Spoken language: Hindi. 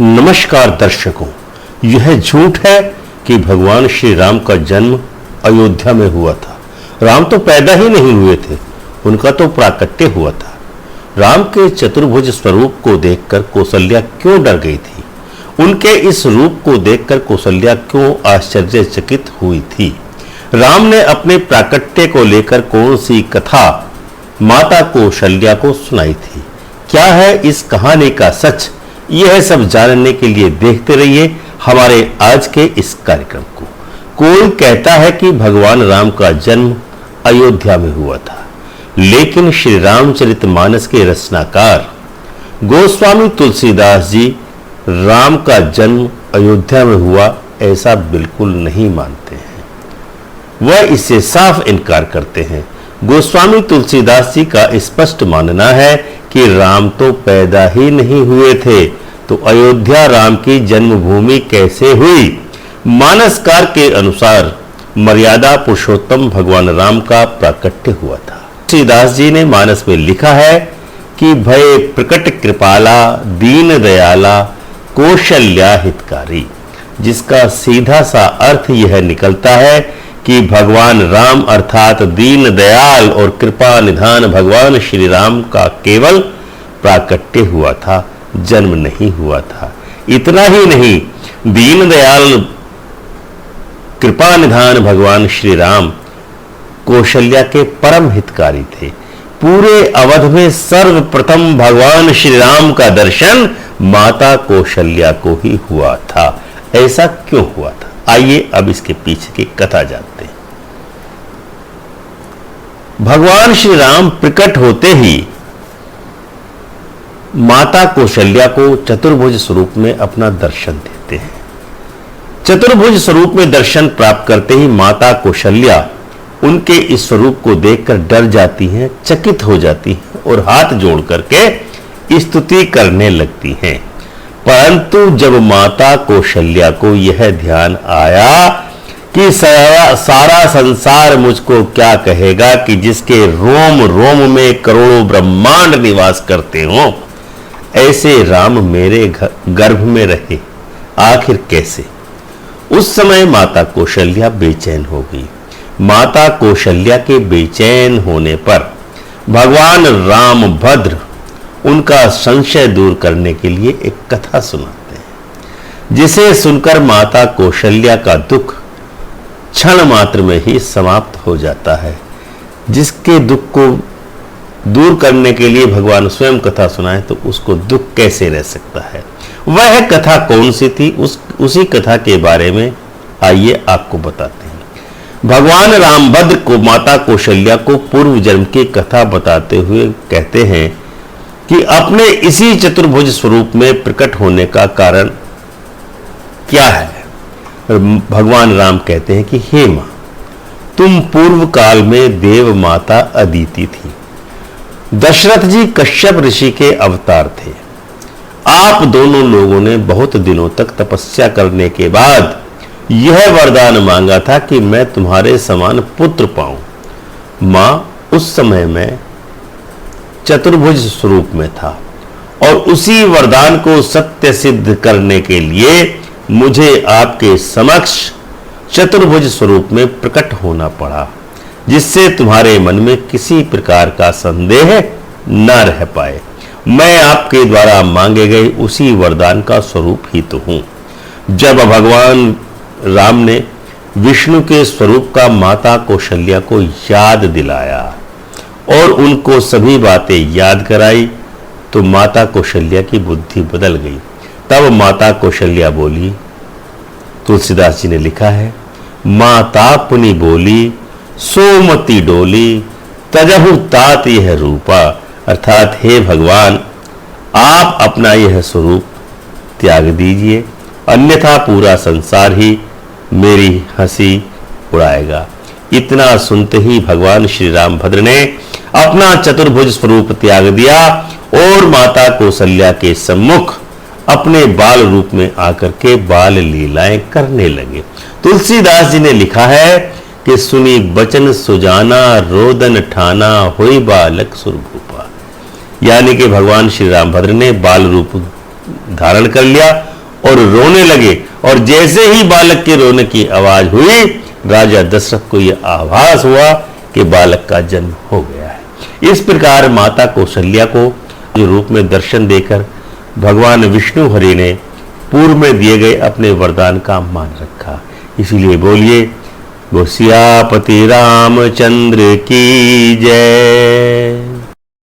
नमस्कार दर्शकों, यह झूठ है कि भगवान श्री राम का जन्म अयोध्या में हुआ था। राम तो पैदा ही नहीं हुए थे, उनका तो प्राकट्य हुआ था। राम के चतुर्भुज स्वरूप को देखकर कौशल्या क्यों डर गई थी? उनके इस रूप को देखकर कौशल्या क्यों आश्चर्यचकित हुई थी? राम ने अपने प्राकट्य को लेकर कौन सी कथा माता कौशल्या को सुनाई थी? क्या है इस कहानी का सच? यह सब जानने के लिए देखते रहिए हमारे आज के इस कार्यक्रम को। कोई कहता है कि भगवान राम का जन्म अयोध्या में हुआ था, लेकिन श्री रामचरितमानस के रचनाकार गोस्वामी तुलसीदास जी राम का जन्म अयोध्या में हुआ ऐसा बिल्कुल नहीं मानते हैं। वह इससे साफ इनकार करते हैं। गोस्वामी तुलसीदास जी का स्पष्ट मानना है कि राम तो पैदा ही नहीं हुए थे, तो अयोध्या राम की जन्मभूमि कैसे हुई? मानसकार के अनुसार मर्यादा पुरुषोत्तम भगवान राम का प्राकट्य हुआ था। तुलसीदास जी ने मानस में लिखा है कि भय प्रकट कृपाला दीन दयाला कौशल्या हितकारी, जिसका सीधा सा अर्थ यह निकलता है कि भगवान राम अर्थात दीन दयाल और कृपा निधान भगवान श्री राम का केवल प्राकट्य हुआ था, जन्म नहीं हुआ था। इतना ही नहीं, दीन दयाल कृपा निधान भगवान श्री राम कौशल्या के परम हितकारी थे। पूरे अवध में सर्वप्रथम भगवान श्री राम का दर्शन माता कौशल्या को ही हुआ था। ऐसा क्यों हुआ था? आइए अब इसके पीछे की कथा जानते हैं। भगवान श्री राम प्रकट होते ही माता कौशल्या को चतुर्भुज स्वरूप में अपना दर्शन देते हैं। चतुर्भुज स्वरूप में दर्शन प्राप्त करते ही माता कौशल्या उनके इस स्वरूप को देखकर डर जाती हैं, चकित हो जाती हैं और हाथ जोड़ करके स्तुति करने लगती हैं। परंतु जब माता कौशल्या को यह ध्यान आया कि सारा संसार मुझको क्या कहेगा कि जिसके रोम रोम में करोड़ों ब्रह्मांड निवास करते हो, ऐसे राम मेरे गर्भ में रहे, आखिर कैसे? उस समय माता कौशल्या बेचैन हो गई। माता कौशल्या के बेचैन होने पर भगवान रामभद्र उनका संशय दूर करने के लिए एक कथा सुनाते हैं, जिसे सुनकर माता कौशल्या का दुख क्षण मात्र में ही समाप्त हो जाता है। जिसके दुख को दूर करने के लिए भगवान स्वयं कथा सुनाए तो उसको दुख कैसे रह सकता है? वह कथा कौन सी थी? उसी कथा के बारे में आइए आपको बताते हैं। भगवान रामभद्र को माता कौशल्या को पूर्व जन्म की कथा बताते हुए कहते हैं कि अपने इसी चतुर्भुज स्वरूप में प्रकट होने का कारण क्या है? भगवान राम कहते हैं कि हे मां, तुम पूर्व काल में देव माता अदिति थी। दशरथ जी कश्यप ऋषि के अवतार थे। आप दोनों लोगों ने बहुत दिनों तक तपस्या करने के बाद यह वरदान मांगा था कि मैं तुम्हारे समान पुत्र पाऊं। मां, उस समय मैं चतुर्भुज स्वरूप में था और उसी वरदान को सत्य सिद्ध करने के लिए मुझे आपके समक्ष चतुर्भुज स्वरूप में प्रकट होना पड़ा, जिससे तुम्हारे मन में किसी प्रकार का संदेह न रह पाए। मैं आपके द्वारा मांगे गए उसी वरदान का स्वरूप ही तो हूं। जब भगवान राम ने विष्णु के स्वरूप का माता कौशल्या को याद दिलाया और उनको सभी बातें याद कराई, तो माता कौशल्या की बुद्धि बदल गई। तब माता कौशल्या बोली, तुलसीदास जी ने लिखा है, माता पुनि बोली सोमती डोली तजहु तात यह रूपा, अर्थात हे भगवान, आप अपना यह स्वरूप त्याग दीजिए, अन्यथा पूरा संसार ही मेरी हंसी उड़ाएगा। इतना सुनते ही भगवान श्री रामभद्र ने अपना चतुर्भुज स्वरूप त्याग दिया और माता कौशल्या के सम्मुख अपने बाल रूप में आकर के बाल लीलाएं करने लगे। तुलसीदास जी ने लिखा है कि सुनी बचन सुजाना रोदन ठाना होई बालक सुरभूपा, यानी कि भगवान श्री रामभद्र ने बाल रूप धारण कर लिया और रोने लगे, और जैसे ही बालक के रोने की आवाज हुई, राजा दशरथ को यह आभास हुआ कि बालक का जन्म हो गया है। इस प्रकार माता कौशल्या को रूप में दर्शन देकर भगवान विष्णु हरि ने पूर्व में दिए गए अपने वरदान का मान रखा। इसीलिए बोलिए, गो सियापति रामचंद्र की जय।